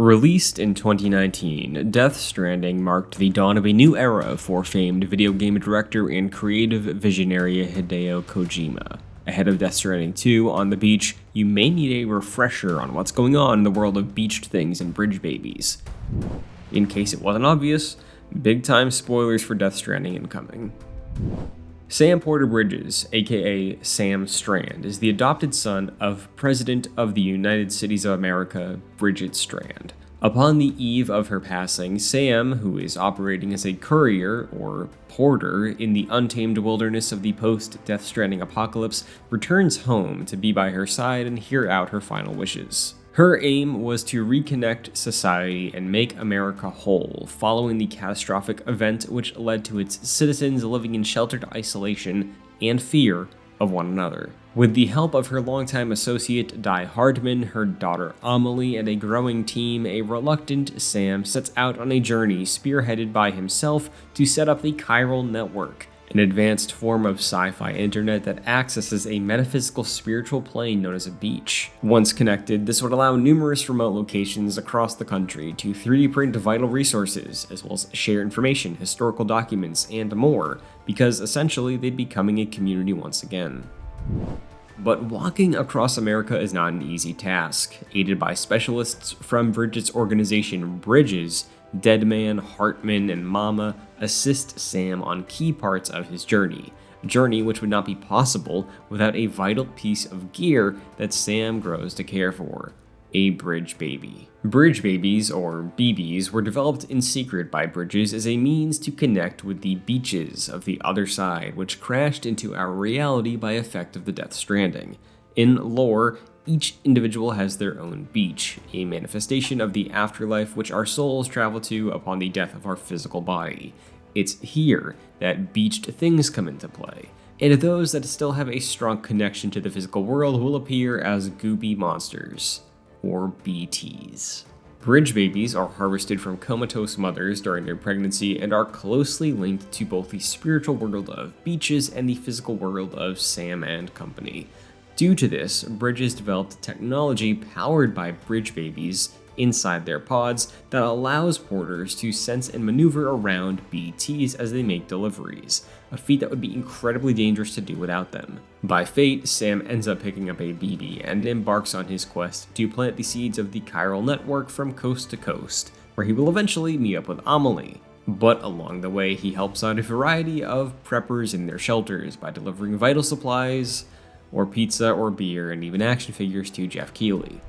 Released in 2019, Death Stranding marked the dawn of a new era for famed video game director and creative visionary Hideo Kojima. Ahead of Death Stranding 2 on the beach, you may need a refresher on what's going on in the world of beached things and bridge babies. In case it wasn't obvious, big-time spoilers for Death Stranding incoming. Sam Porter Bridges, aka Sam Strand, is the adopted son of President of the United Cities of America, Bridget Strand. Upon the eve of her passing, Sam, who is operating as a courier, or porter, in the untamed wilderness of the post-Death Stranding apocalypse, returns home to be by her side and hear out her final wishes. Her aim was to reconnect society and make America whole, following the catastrophic event which led to its citizens living in sheltered isolation and fear of one another. With the help of her longtime associate Di Hardman, her daughter Amelie, and a growing team, a reluctant Sam sets out on a journey spearheaded by himself to set up the Chiral Network, an advanced form of sci-fi internet that accesses a metaphysical spiritual plane known as a beach. Once connected, this would allow numerous remote locations across the country to 3D print vital resources, as well as share information, historical documents, and more, because essentially they'd be becoming a community once again. But walking across America is not an easy task. Aided by specialists from Bridget's organization Bridges, Deadman, Hartman, and Mama assist Sam on key parts of his journey, a journey which would not be possible without a vital piece of gear that Sam grows to care for: a bridge baby. Bridge babies, or BBs, were developed in secret by Bridges as a means to connect with the beaches of the other side, which crashed into our reality by effect of the Death Stranding. In lore, each individual has their own beach, a manifestation of the afterlife which our souls travel to upon the death of our physical body. It's here that beached things come into play, and those that still have a strong connection to the physical world will appear as goopy monsters, or BTs. Bridge babies are harvested from comatose mothers during their pregnancy and are closely linked to both the spiritual world of beaches and the physical world of Sam and company. Due to this, Bridges developed technology powered by bridge babies inside their pods that allows porters to sense and maneuver around BTs as they make deliveries, a feat that would be incredibly dangerous to do without them. By fate, Sam ends up picking up a BB and embarks on his quest to plant the seeds of the Chiral Network from coast to coast, where he will eventually meet up with Amelie. But along the way, he helps out a variety of preppers in their shelters by delivering vital supplies, or pizza, or beer, and even action figures to Jeff Keighley.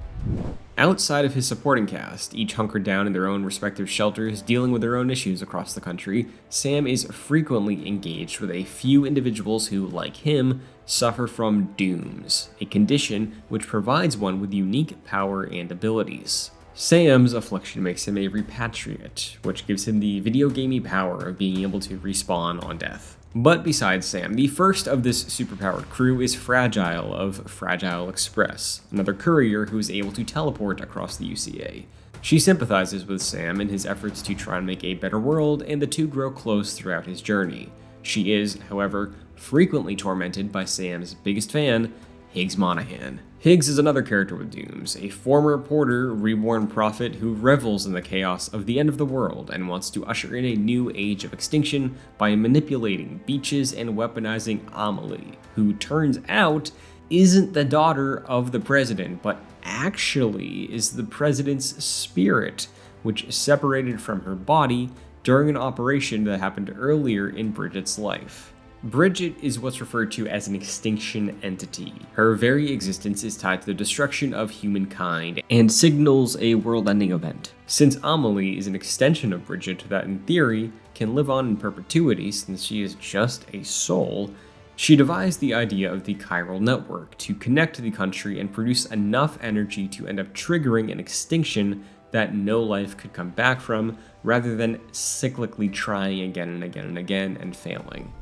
Outside of his supporting cast, each hunkered down in their own respective shelters, dealing with their own issues across the country, Sam is frequently engaged with a few individuals who, like him, suffer from dooms, a condition which provides one with unique power and abilities. Sam's affliction makes him a repatriate, which gives him the video gamey power of being able to respawn on death. But besides Sam, the first of this superpowered crew is Fragile of Fragile Express, another courier who is able to teleport across the UCA. She sympathizes with Sam in his efforts to try and make a better world, and the two grow close throughout his journey. She is, however, frequently tormented by Sam's biggest fan, Higgs Monahan. Higgs is another character with dooms, a former porter, reborn prophet who revels in the chaos of the end of the world and wants to usher in a new age of extinction by manipulating beaches and weaponizing Amelie, who turns out isn't the daughter of the president, but actually is the president's spirit, which separated from her body during an operation that happened earlier in Bridget's life. Bridget is what's referred to as an extinction entity. Her very existence is tied to the destruction of humankind and signals a world-ending event. Since Amelie is an extension of Bridget that, in theory, can live on in perpetuity since she is just a soul, she devised the idea of the Chiral Network to connect the country and produce enough energy to end up triggering an extinction that no life could come back from, rather than cyclically trying again and again and again and failing.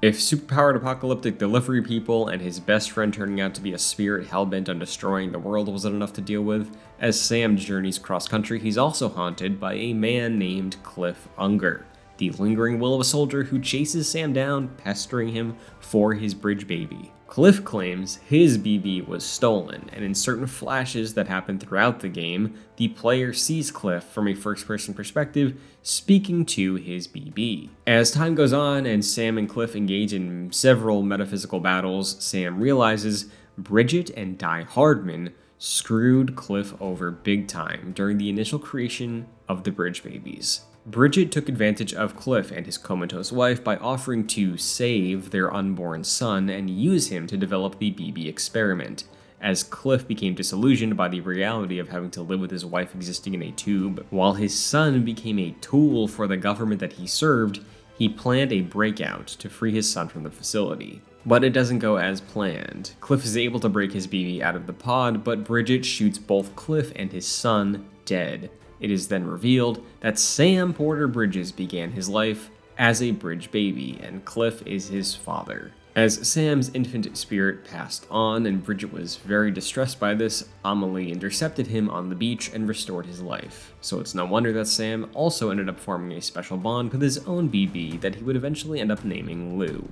If superpowered apocalyptic delivery people and his best friend turning out to be a spirit hellbent on destroying the world wasn't enough to deal with, as Sam journeys cross-country, he's also haunted by a man named Cliff Unger. the lingering will of a soldier who chases Sam down, pestering him for his bridge baby. Cliff claims his BB was stolen, and in certain flashes that happen throughout the game, the player sees Cliff from a first-person perspective speaking to his BB. As time goes on and Sam and Cliff engage in several metaphysical battles, Sam realizes Bridget and Die Hardman screwed Cliff over big time during the initial creation of the bridge babies. Bridget took advantage of Cliff and his comatose wife by offering to save their unborn son and use him to develop the BB experiment. As Cliff became disillusioned by the reality of having to live with his wife existing in a tube, while his son became a tool for the government that he served, he planned a breakout to free his son from the facility. But it doesn't go as planned. Cliff is able to break his BB out of the pod, but Bridget shoots both Cliff and his son dead. It is then revealed that Sam Porter Bridges began his life as a bridge baby, and Cliff is his father. As Sam's infant spirit passed on and Bridget was very distressed by this, Amelie intercepted him on the beach and restored his life. So it's no wonder that Sam also ended up forming a special bond with his own BB that he would eventually end up naming Lou.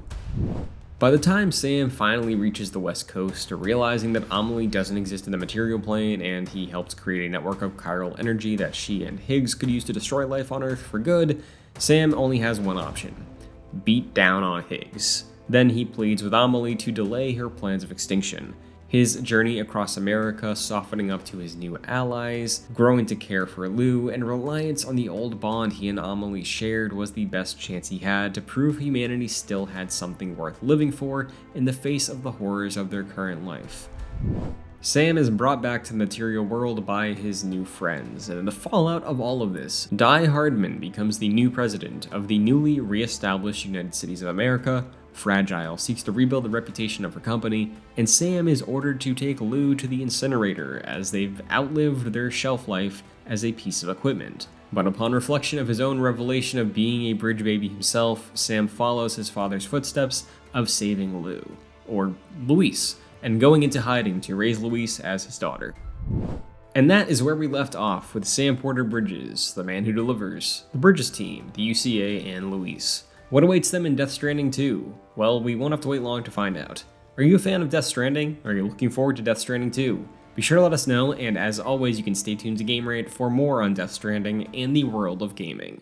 By the time Sam finally reaches the West Coast, realizing that Amelie doesn't exist in the material plane and he helps create a network of chiral energy that she and Higgs could use to destroy life on Earth for good, Sam only has one option: beat down on Higgs. Then he pleads with Amelie to delay her plans of extinction. His journey across America, softening up to his new allies, growing to care for Lou, and reliance on the old bond he and Amelie shared was the best chance he had to prove humanity still had something worth living for in the face of the horrors of their current life. Sam is brought back to the material world by his new friends, and in the fallout of all of this, Die Hardman becomes the new president of the newly re-established United States of America. Fragile seeks to rebuild the reputation of her company, and Sam is ordered to take Lou to the incinerator as they've outlived their shelf life as a piece of equipment. But upon reflection of his own revelation of being a bridge baby himself, Sam follows his father's footsteps of saving Lou, or Louise, and going into hiding to raise Louise as his daughter. And that is where we left off with Sam Porter Bridges, the man who delivers, the Bridges team, the UCA, and Louise. What awaits them in Death Stranding 2? Well, we won't have to wait long to find out. Are you a fan of Death Stranding? Are you looking forward to Death Stranding 2? Be sure to let us know, and as always, you can stay tuned to Game Rant for more on Death Stranding and the world of gaming.